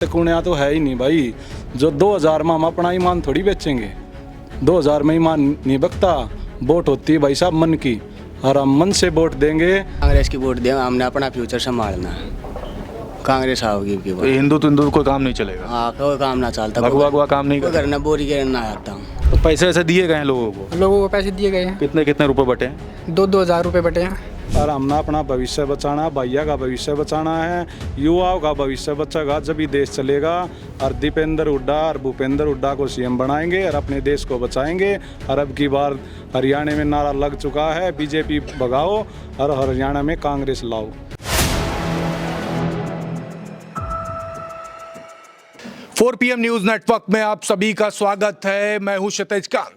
कुणिया तो है ही नहीं भाई। जो 2000 में हम अपना ईमान थोड़ी बेचेंगे। 2000 में ईमान नहीं बिकता। वोट होती है भाई साहब मन की, और हम मन से वोट देंगे। कांग्रेस की वोट दें, हमने अपना फ्यूचर संभालना। कांग्रेस आओगी की तो हिंदू कोई काम नहीं चलेगा। हाँ, कोई काम ना चलता, भगवा काम नहीं कोई कर। करना बोरी के ना आता हूँ। तो पैसे वैसे दिए गए हैं लोगों को पैसे दिए गए हैं। कितने कितने रुपए बटे हैं? 2,000 रुपये बटे हैं। और हमने अपना भविष्य बचाना, भैया का भविष्य बचाना है, युवाओं का भविष्य बचेगा जब ही देश चलेगा। और दीपेंद्र हुड्डा और भूपेंद्र हुड्डा को सीएम बनाएंगे और अपने देश को बचाएंगे। और अब की बार हरियाणा में नारा लग चुका है, बीजेपी भगाओ और हरियाणा में कांग्रेस लाओ। 4 PM न्यूज नेटवर्क में आप सभी का स्वागत है। मैं हूं क्षितिज कांत।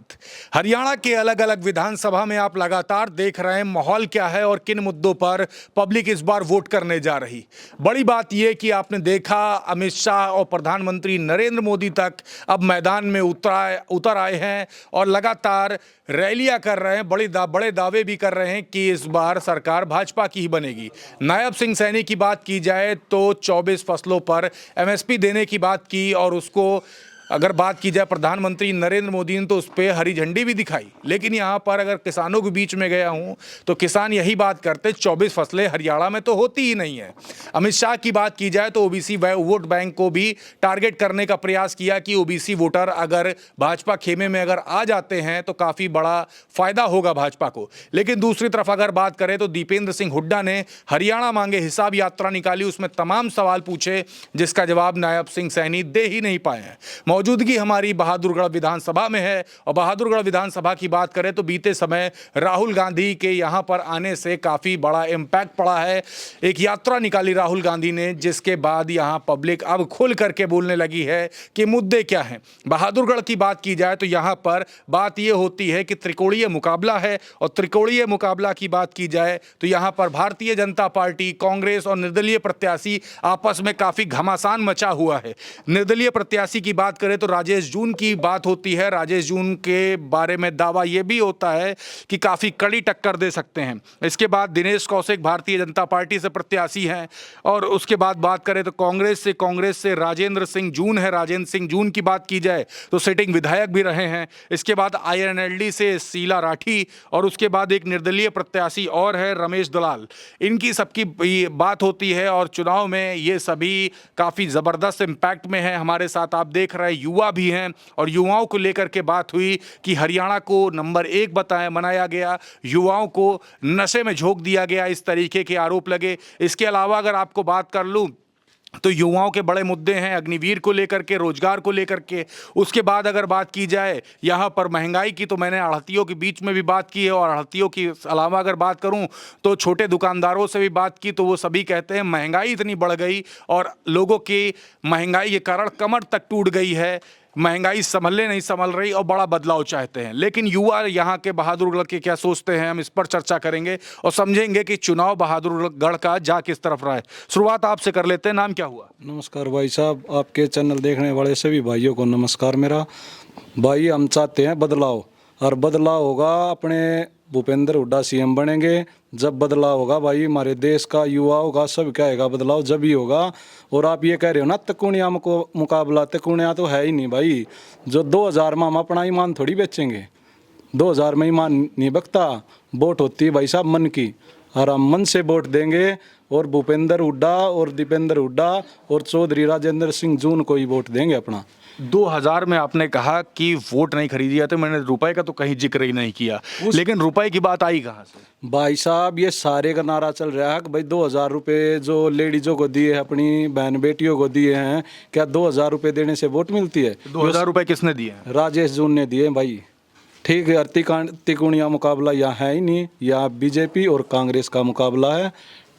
हरियाणा के अलग अलग विधानसभा में आप लगातार देख रहे हैं माहौल क्या है और किन मुद्दों पर पब्लिक इस बार वोट करने जा रही। बड़ी बात यह कि आपने देखा अमित शाह और प्रधानमंत्री नरेंद्र मोदी तक अब मैदान में उतर आए हैं और लगातार रैलियां कर रहे हैं। बड़े दावे भी कर रहे हैं कि इस बार सरकार भाजपा की ही बनेगी। नायब सिंह सैनी की बात की जाए तो 24 फसलों पर MSP देने की बात की, और उसको अगर बात की जाए प्रधानमंत्री नरेंद्र मोदी ने तो उस पर हरी झंडी भी दिखाई। लेकिन यहाँ पर अगर किसानों के बीच में गया हूँ तो किसान यही बात करते 24 फसलें हरियाणा में तो होती ही नहीं है। अमित शाह की बात की जाए तो OBC वोट बैंक को भी टारगेट करने का प्रयास किया कि OBC वोटर अगर भाजपा खेमे में अगर आ जाते हैं तो काफ़ी बड़ा फायदा होगा भाजपा को। लेकिन दूसरी तरफ अगर बात करें तो दीपेंद्र सिंह हुड्डा ने हरियाणा मांगे हिसाब यात्रा निकाली, उसमें तमाम सवाल पूछे जिसका जवाब नायब सिंह सैनी दे ही नहीं पाए हैं। मौजूदगी हमारी बहादुरगढ़ विधानसभा में है, और बहादुरगढ़ विधानसभा की बात करें तो बीते समय राहुल गांधी के यहां पर आने से काफ़ी बड़ा इम्पैक्ट पड़ा है। एक यात्रा निकाली राहुल गांधी ने, जिसके बाद यहां पब्लिक अब खुल करके बोलने लगी है कि मुद्दे क्या हैं। बहादुरगढ़ की बात की जाए तो यहां पर बात यह होती है कि त्रिकोणीय मुकाबला है, और त्रिकोणीय मुकाबला की बात की जाए तो यहां पर भारतीय जनता पार्टी, कांग्रेस और निर्दलीय प्रत्याशी आपस में काफ़ी घमासान मचा हुआ है। निर्दलीय प्रत्याशी की बात करें तो राजेश जून की बात होती है। राजेश जून के बारे में दावा यह भी होता है कि काफ़ी कड़ी टक्कर दे सकते हैं। इसके बाद दिनेश कौशिक भारतीय जनता पार्टी से प्रत्याशी हैं, और उसके बाद बात करें तो कांग्रेस से राजेंद्र सिंह जून है। राजेंद्र सिंह जून की बात की जाए तो सिटिंग विधायक भी रहे हैं। इसके बाद INLD से शीला राठी, और उसके बाद एक निर्दलीय प्रत्याशी और है रमेश दलाल। इनकी सबकी बात होती है, और चुनाव में ये सभी काफ़ी ज़बरदस्त इम्पैक्ट में है। हमारे साथ आप देख रहे हैं युवा भी हैं, और युवाओं को लेकर के बात हुई कि हरियाणा को नंबर 1 बनाया गया, युवाओं को नशे में झोंक दिया गया, इस तरीके के आरोप लगे। इसके अलावा अगर आपको बात कर लूँ तो युवाओं के बड़े मुद्दे हैं अग्निवीर को लेकर के, रोजगार को लेकर के। उसके बाद अगर बात की जाए यहाँ पर महंगाई की, तो मैंने आढ़तियों के बीच में भी बात की है, और आढ़तियों के अलावा अगर बात करूँ तो छोटे दुकानदारों से भी बात की, तो वो सभी कहते हैं महंगाई इतनी बढ़ गई और लोगों की महंगाई के कारण कमर तक टूट गई है, महंगाई नहीं संभल रही और बड़ा बदलाव चाहते हैं। लेकिन युवा यहाँ के बहादुरगढ़ के क्या सोचते हैं, हम इस पर चर्चा करेंगे और समझेंगे कि चुनाव बहादुरगढ़ का जा किस तरफ रहा है। शुरुआत आपसे कर लेते हैं। नाम क्या हुआ? नमस्कार भाई साहब, आपके चैनल देखने वाले सभी भाइयों को नमस्कार। मेरा भाई, हम चाहते हैं बदलाव, और बदलाव होगा अपने भूपेंद्र हुड्डा सीएम बनेंगे। जब बदलाव होगा भाई हमारे देश का, युवाओं का, सब क्या होगा, बदलाव जब ही होगा। और आप ये कह रहे हो ना त्रिकोणीय मुकाबला, त्रिकोणीय तो है ही नहीं भाई। जो 2000 में हम अपना ईमान थोड़ी बेचेंगे। 2000 में ईमान नहीं बिकता। वोट होती है भाई साहब मन की, और हम मन से वोट देंगे। और भूपेंद्र हुड्डा और दीपेंद्र हुड्डा और चौधरी राजेंद्र सिंह जून को ही वोट देंगे अपना। 2000 में आपने कहा कि वोट नहीं खरीदी जाते, मैंने रुपए का तो कहीं जिक्र ही नहीं किया, लेकिन रुपए की बात आई कहाँ से? भाई साहब, ये सारे का नारा चल रहा है कि भाई 2000 रुपये जो लेडीजों को दिए, अपनी बहन बेटियों को दिए हैं, क्या 2000 रुपये देने से वोट मिलती है? 2000 रुपये किसने दिए? राजेश जून ने दिए भाई। ठीक है, त्रिकोणीय मुकाबला यहाँ है ही नहीं, यहाँ बीजेपी और कांग्रेस का मुकाबला है।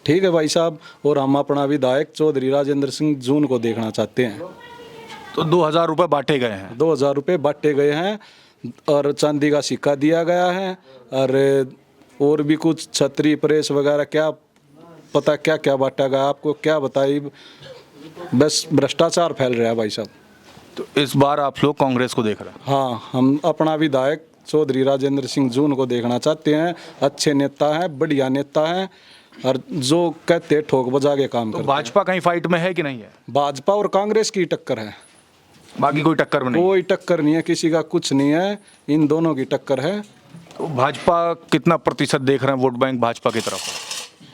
ठीक है भाई साहब, और हम अपना विधायक चौधरी राजेंद्र सिंह जून को देखना चाहते हैं। तो 2000 रुपये बांटे गए हैं? 2000 रुपये बांटे गए हैं, और चांदी का सिक्का दिया गया है, और भी कुछ छतरी प्रेस वगैरह, क्या पता क्या क्या बांटा गया, आपको क्या बताइए। बस भ्रष्टाचार फैल रहा है भाई साहब। तो इस बार आप लोग कांग्रेस को देख रहे हैं? हाँ, हम अपना विधायक चौधरी राजेंद्र सिंह जून को देखना चाहते हैं। अच्छे नेता हैं, बढ़िया नेता हैं, और जो कहते ठोक बजा के काम तो करते भाजपा कहीं फाइट में है कि नहीं है? हैं। भाजपा और कांग्रेस की टक्कर है, बाकी कोई टक्कर में नहीं? कोई टक्कर नहीं है, किसी का कुछ नहीं है, इन दोनों की टक्कर है। तो भाजपा कितना प्रतिशत देख रहे हैं वोट बैंक भाजपा की तरफ?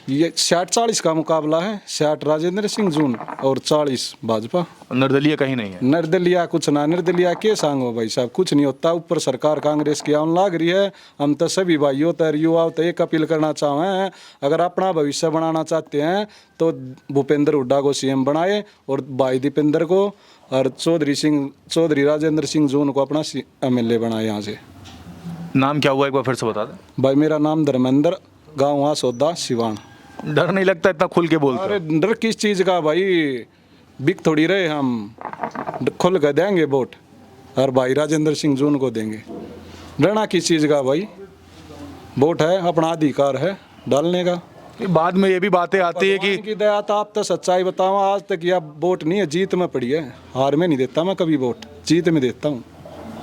ये 60-40 का मुकाबला है, 60 राजेंद्र सिंह जून और 40 भाजपा। निर्दलीय कहीं नहीं है? निर्दलिया कुछ ना, निर्दलिया के सांगो भाई साहब, कुछ नहीं होता। ऊपर सरकार कांग्रेस की आन लाग रही है। हम तो सभी भाइयों तर युवाओं तो एक अपील करना चाहे हैं, अगर अपना भविष्य बनाना चाहते हैं तो भूपेंद्र हुड्डा को सीएम बनाए और भाई दीपेंद्र को और चौधरी राजेंद्र सिंह जून को अपना एमएलए बनाए यहाँ से। नाम क्या हुआ एक बार फिर से बता दें। भाई मेरा नाम धर्मेंद्र, गाँव वहाँ सौदा सिवान। डर नहीं लगता इतना खुल के बोलते? अरे डर किस चीज़ का भाई, बिक थोड़ी रहे हम, खुल के देंगे वोट और भाई राजेंद्र सिंह जून को देंगे। डरना किस चीज़ का भाई, वोट है, अपना अधिकार है डालने का। बाद में ये भी बातें आती है कि भगवान की दया तो आप तो सच्चाई बताओ, आज तक यह वोट नहीं है, जीत में पड़ी है। हार में नहीं देता मैं कभी वोट, जीत में देता हूँ।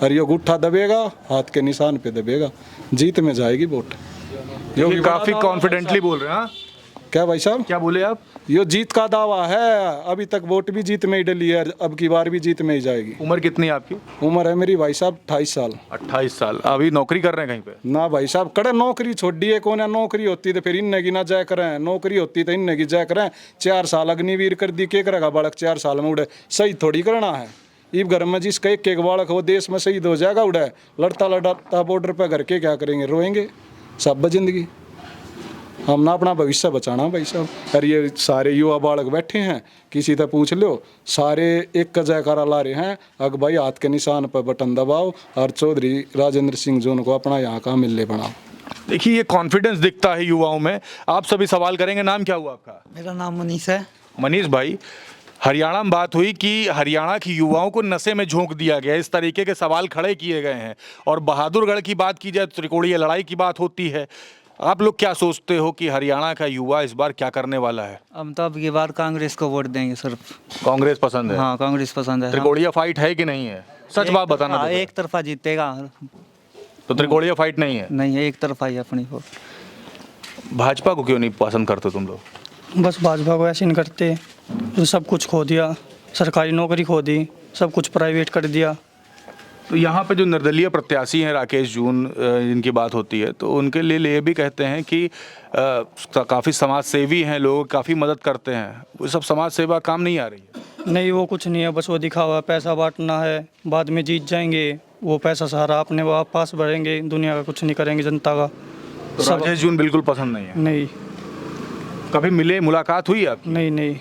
और ये गुट्ठा दबेगा, हाथ के निशान पे दबेगा, जीत में जाएगी वोट। ये काफी कॉन्फिडेंटली बोल रहे हैं। हाँ? क्या भाई साहब, क्या बोले आप? ये जीत का दावा है, अभी तक वोट भी जीत में ही डली है, अब की बार भी जीत में ही जाएगी। उम्र कितनी है आपकी? उम्र है मेरी भाई साहब 28 साल। 28 साल। अभी नौकरी कर रहे हैं कहीं पे? ना भाई साहब, कड़े नौकरी छोड़ दिए, कौन है नौकरी होती तो फिर इन्ने की ना जाया करें, नौकरी होती तो इन्ने की जाया करें। 4 साल अग्निवीर कर दी, के करेगा बालक 4 साल में उड़े, सही थोड़ी करना है। इब घर में जिसका एक बालक हो देश में शहीद हो जाएगा उड़े, लड़ता लड़ता बॉर्डर पर घर के क्या करेंगे, रोएंगे सब जिंदगी। हम ना अपना भविष्य बचाना भाई साहब। अरे ये सारे युवा बालक बैठे हैं, किसी से पूछ लो, सारे एक का जयकारा ला रहे हैं, अग भाई हाथ के निशान पर बटन दबाओ और चौधरी राजेंद्र सिंह जून को अपना यहाँ का एमएलए बनाओ। देखिए ये कॉन्फिडेंस दिखता है युवाओं में। आप सभी सवाल करेंगे। नाम क्या हुआ आपका? मेरा नाम मनीष है। मनीष भाई, हरियाणा में बात हुई कि हरियाणा की युवाओं को नशे में झोंक दिया गया, इस तरीके के सवाल खड़े किए गए हैं। और बहादुरगढ़ की बात की जाए तो त्रिकोणीय लड़ाई की बात होती है। आप लोग क्या सोचते हो कि हरियाणा का युवा इस बार क्या करने वाला है? हम तो अब की बार कांग्रेस को वोट देंगे सिर्फ। कांग्रेस पसंद है? हाँ कांग्रेस पसंद है। त्रिकोणीय फाइट है कि नहीं है? सच बात बताना। हाँ, एक तरफा जीतेगा। तो त्रिकोणीय फाइट नहीं है? नहीं है, एक तरफा ही अपनी वोट। भाजपा को क्यों नहीं पसंद करते तुम लोग? बस भाजपा को ऐसे नहीं करते, तो सब कुछ खो दिया, सरकारी नौकरी खो दी, सब कुछ प्राइवेट कर दिया। तो यहाँ पे जो निर्दलीय प्रत्याशी हैं राकेश जून, जिनकी बात होती है, तो उनके लिए ये भी कहते हैं कि काफ़ी समाज सेवी हैं लोग, काफ़ी मदद करते हैं। वो सब समाज सेवा काम नहीं आ रही है? नहीं, वो कुछ नहीं है, बस वो दिखावा, पैसा बांटना है, बाद में जीत जाएंगे, वो पैसा सारा अपने पास भरेंगे, दुनिया का कुछ नहीं करेंगे जनता का। तो राकेश जून बिल्कुल पसंद नहीं है? नहीं कभी मिले, मुलाकात हुई आप? नहीं,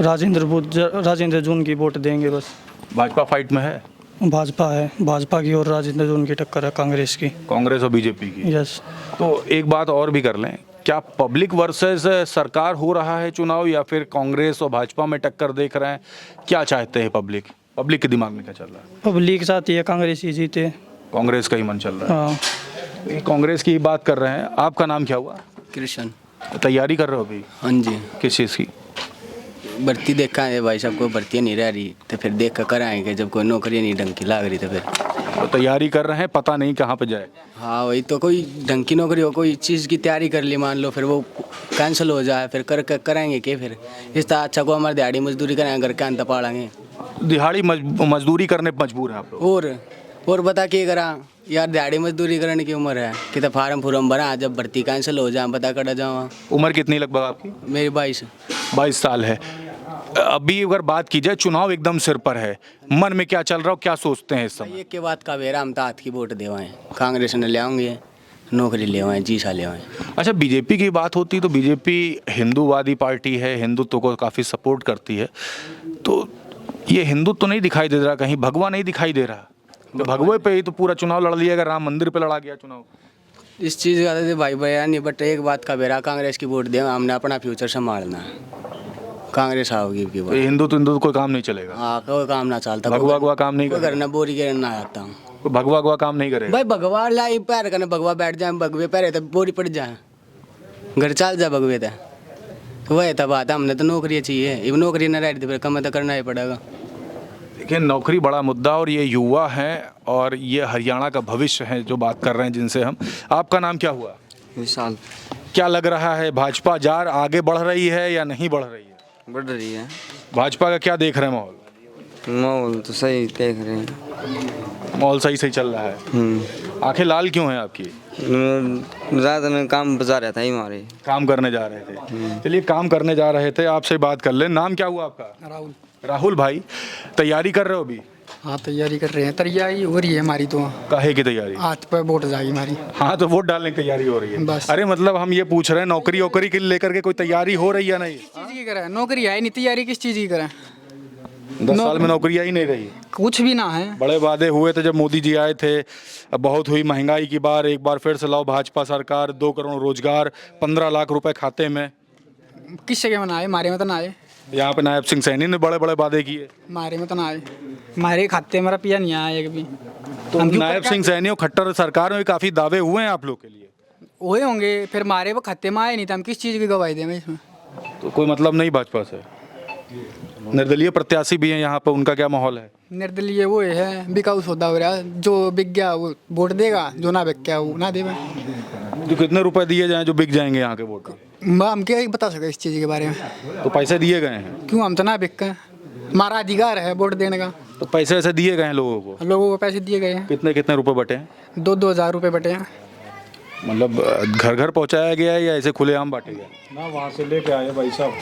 राजेंद्र जून की वोट देंगे बस। भाजपा फाइट में है? भाजपा है, भाजपा की और राजेंद्र जून की टक्कर है, कांग्रेस की। कांग्रेस और बीजेपी की? यस। तो एक बात और भी कर लें, क्या पब्लिक वर्सेस सरकार हो रहा है चुनाव, या फिर कांग्रेस और भाजपा में टक्कर देख रहे हैं? क्या चाहते हैं पब्लिक के दिमाग में क्या चल रहा है? पब्लिक चाहती है कांग्रेस ही जीते। कांग्रेस का ही मन चल रहा है? हाँ। ये कांग्रेस की बात कर रहे हैं। आपका नाम क्या हुआ? कृष्ण। तैयारी कर रहे हो अभी? हाँ जी। किस चीज़ की? भर्ती देखा है भाई साहब, कोई भर्ती नहीं रह रही तो फिर देख कर कराएंगे, जब कोई नौकरी नहीं ढंग की लाग रही तो फिर। तो तैयारी कर रहे हैं, पता नहीं कहाँ पे जाए। हाँ वही तो, कोई ढंग की नौकरी हो, कोई चीज़ की तैयारी कर ली मान लो, फिर वो कैंसिल हो जाए, फिर कराएंगे क्या फिर? इस तरह अच्छा को हमारे दिहाड़ी मजदूरी कराएंगे, घर के अंत पालेंगे। दिहाड़ी मजदूरी करने पर मजबूर है आप लोग? और बता के करा यार, दिहाड़ी मजदूरी करने की उम्र है कि तो फार्म भरा, जब भर्ती कैंसिल हो जाए बता कर जाओ। उम्र कितनी लगभग आपकी? मेरी 22 साल है। अभी अगर बात की जाए, चुनाव एकदम सिर पर है, मन में क्या चल रहा हो, क्या सोचते हैं इस समय? एक के बाद का वेरा, हम तो हाथ की वोट देवाएं, कांग्रेस ने ले आएंगे, नौकरी ले आएं, जी सा ले आएं। अच्छा, बीजेपी की बात होती तो बीजेपी हिंदूवादी पार्टी है, हिंदुत्व को काफ़ी सपोर्ट करती है, तो ये हिंदुत्व तो नहीं दिखाई दे रहा, कहीं भगवा नहीं दिखाई दे रहा। तो भगवे पे ही तो पूरा चुनाव लड़ लिया, अगर राम मंदिर पे लड़ा गया चुनाव। इस चीज़ का तो भाई बयान नहीं, बट एक बात का वेरा, कांग्रेस की वोट दें, हमने अपना फ्यूचर संभालना है, कांग्रेस आओगी की तो हिंदुत्व कोई काम नहीं चलेगा? हाँ, कोई काम ना चलता, भगवा काम नहीं कोई करना, बोरी के ना आता हूँ, कोई भगवा काम नहीं करेगा भाई। भगवा लाई पैर करने, भगवा बैठ जाए, भगवे पैर तो बोरी पड़ जाए, घर चल जाए भगवे तो वही था बात। हमने तो नौकरी चाहिए, अब नौकरी ना रही तो फिर कम तो करना ही पड़ेगा। देखिए, नौकरी बड़ा मुद्दा, और ये युवा हैं और ये हरियाणा का भविष्य है जो बात कर रहे हैं जिनसे हम। आपका नाम क्या हुआ? विशाल। क्या लग रहा है, भाजपा जार आगे बढ़ रही है या नहीं बढ़ रही है? बढ़ रही है। भाजपा का क्या देख रहे हैं माहौल? माहौल तो सही देख रहे हैं। माहौल सही सही चल रहा है। आंखें लाल क्यों हैं आपकी? ज़्यादा में काम बजा रहा था ही हमारे। काम करने जा रहे थे। चलिए, काम करने जा रहे थे, आपसे बात कर ले। नाम क्या हुआ आपका? राहुल। राहुल भाई, तैयारी कर रहे हो अभी? हाँ, तैयारी कर रहे हैं। तैयारी हो रही है हमारी तो। काहे की तैयारी? हाथ पर वोट जाएगी हमारी। हाँ, तो वोट डालने की तैयारी हो रही है। बस। अरे मतलब हम ये पूछ रहे हैं, नौकरी वोकरी के लेकर के कोई तैयारी हो रही है नहीं? चीज़ की करें, नौकरी है नहीं, तैयारी किस चीज़ की करें? 10 साल में नौकरी ही नहीं रही। कुछ भी ना है। बड़े वादे हुए थे जब मोदी जी आए थे, अब बहुत हुई महंगाई की बार, एक बार फिर से लाओ भाजपा सरकार, 2 करोड़ रोजगार, 15 लाख रुपए खाते में। किस जगह में ना आए? हमारे में तो ना आए। यहाँ पे नायब सिंह सैनी ने बड़े बड़े वादे किए। हमारे में तो ना आए। हमारे खाते में मेरा पिया नहीं आया एक भी। तो हम क्यों नायब सिंह सैनी और खट्टर सरकार में भी काफी दावे हुए हैं आप लोग के लिए। हुए होंगे, फिर हमारे वो खाते में आए नहीं, तो हम किस चीज़ की गवाही दें इसमें? तो कोई मतलब नहीं भाजपा से? निर्दलीय प्रत्याशी भी हैं यहाँ पे, उनका क्या माहौल है? निर्दलीय वो है, बिकाऊ सौदा हो रहा है। जो बिक गया वो वोट देगा, जो ना बिक गया वो ना देगा। जो कितने रुपए दिए जाएं जो बिक जाएंगे यहाँ के वोट? हम क्या बता सके इस चीज़ के बारे में? तो पैसे दिए गए हैं? क्यों, हम तो ना बिक गए। हमारा अधिकार है वोट देने का। तो पैसे वैसे दिए गए हैं लोगों को? लोगों को पैसे दिए गए हैं। कितने कितने रुपए बटे हैं? 2-2 हज़ार रुपये बटे हैं। मतलब घर घर पहुँचाया गया है या ऐसे खुलेआम बांटे गए? ना वहाँ से लेके आए भाई साहब।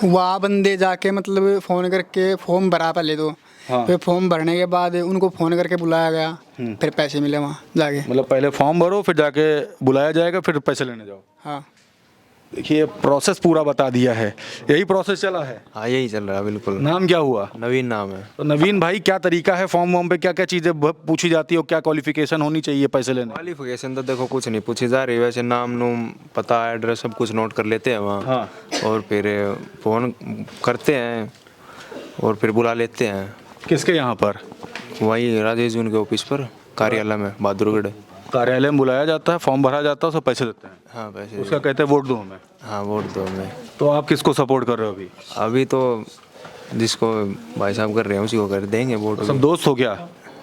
वहाँ बंदे जाके मतलब फ़ोन करके फॉर्म भरा पहले तो। हाँ। फिर फॉर्म भरने के बाद उनको फ़ोन करके बुलाया गया, फिर पैसे मिले वहाँ जाके। मतलब पहले फॉर्म भरो, फिर जाके बुलाया जाएगा, फिर पैसे लेने जाओ। हाँ। देखिए, प्रोसेस पूरा बता दिया है। यही प्रोसेस चला है। हाँ, यही चल रहा है बिल्कुल। नाम क्या हुआ? नवीन नाम है। तो नवीन भाई, क्या तरीका है फॉर्म वॉर्म पे, क्या क्या चीज़ें पूछी जाती है और क्या क्वालिफिकेशन होनी चाहिए पैसे लेने? क्वालिफिकेशन तो देखो कुछ नहीं पूछी जा रही, वैसे नाम नूम पता एड्रेस सब कुछ नोट कर लेते हैं वहाँ। हाँ। और फिर फ़ोन करते हैं और फिर बुला लेते हैं। किसके यहाँ पर? वही राजेश जी उनके ऑफिस पर, कार्यालय में, बहादुरगढ़। कार्यालय में बुलाया जाता है, फॉर्म भरा जाता है, सब पैसे देते हैं। हाँ, पैसे। उसका कहते हैं वोट दो हमें। हाँ, वोट दो हमें। तो आप किसको सपोर्ट कर रहे हो अभी? अभी तो जिसको भाई साहब कर रहे हैं उसी को कर देंगे वोट। सब दोस्त हो क्या?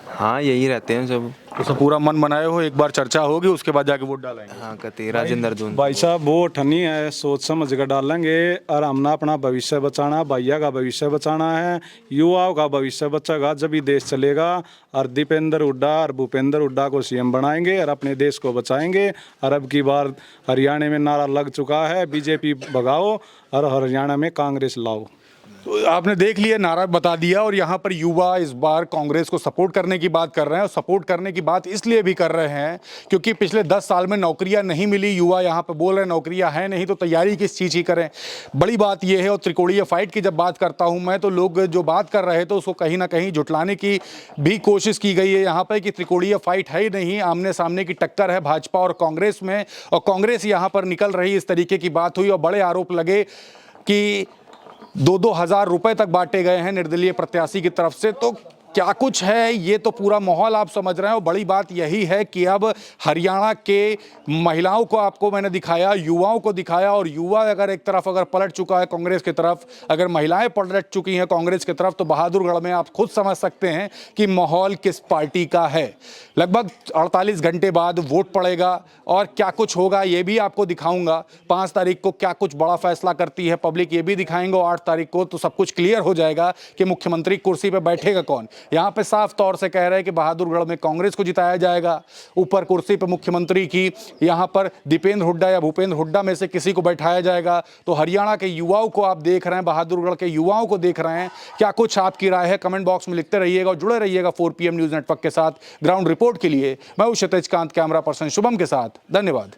हाँ, यही रहते हैं सब। तो सब पूरा मन बनाए हो, एक बार चर्चा होगी उसके बाद जाके वोट डालेंगे? हाँ, कहते राजेंद्र दून। भाई साहब वोट नहीं है, सोच समझ कर डालेंगे और हमने अपना भविष्य बचाना, भैया का भविष्य बचाना है, युवाओं का भविष्य बचेगा जब ही देश चलेगा। और दीपेंद्र हुड्डा और भूपेंद्र हुड्डा को सीएम बनाएंगे और अपने देश को बचाएंगे। और अब की बार हरियाणा में नारा लग चुका है, बीजेपी भगाओ और हरियाणा में कांग्रेस लाओ। तो आपने देख लिया, नारा बता दिया। और यहाँ पर युवा इस बार कांग्रेस को सपोर्ट करने की बात कर रहे हैं, और सपोर्ट करने की बात इसलिए भी कर रहे हैं क्योंकि पिछले 10 साल में नौकरियां नहीं मिली। युवा यहाँ पर बोल रहे हैं नौकरियां हैं नहीं, तो तैयारी किस चीज़ की करें? बड़ी बात यह है। और त्रिकोणीय फाइट की जब बात करता हूँ मैं, तो लोग जो बात कर रहे थे उसको कहीं ना कहीं जुटलाने की भी कोशिश की गई है यहाँ पर कि त्रिकोणीय फाइट है ही नहीं, आमने सामने की टक्कर है भाजपा और कांग्रेस में, और कांग्रेस यहाँ पर निकल रही, इस तरीके की बात हुई। और बड़े आरोप लगे कि 2-2 हज़ार रुपए तक बांटे गए हैं निर्दलीय प्रत्याशी की तरफ से। तो क्या कुछ है, ये तो पूरा माहौल आप समझ रहे हैं। और बड़ी बात यही है कि अब हरियाणा के महिलाओं को आपको मैंने दिखाया, युवाओं को दिखाया, और युवा अगर एक तरफ अगर पलट चुका है कांग्रेस की तरफ, अगर महिलाएं पलट चुकी हैं कांग्रेस की तरफ, तो बहादुरगढ़ में आप खुद समझ सकते हैं कि माहौल किस पार्टी का है। लगभग 48 घंटे बाद वोट पड़ेगा और क्या कुछ होगा ये भी आपको दिखाऊंगा। 5 तारीख को क्या कुछ बड़ा फैसला करती है पब्लिक, ये भी दिखाएंगे। और 8 तारीख को तो सब कुछ क्लियर हो जाएगा कि मुख्यमंत्री कुर्सी पर बैठेगा कौन। यहाँ पे साफ तौर से कह रहे हैं कि बहादुरगढ़ में कांग्रेस को जिताया जाएगा, ऊपर कुर्सी पर मुख्यमंत्री की यहाँ पर दीपेंद्र हुड्डा या भूपेंद्र हुड्डा में से किसी को बैठाया जाएगा। तो हरियाणा के युवाओं को आप देख रहे हैं, बहादुरगढ़ के युवाओं को देख रहे हैं। क्या कुछ आपकी राय है, कमेंट बॉक्स में लिखते रहिएगा और जुड़े रहिएगा 4PM न्यूज़ नेटवर्क के साथ। ग्राउंड रिपोर्ट के लिए मैं हूं क्षितिज कांत, कैमरा पर्सन शुभम के साथ। धन्यवाद।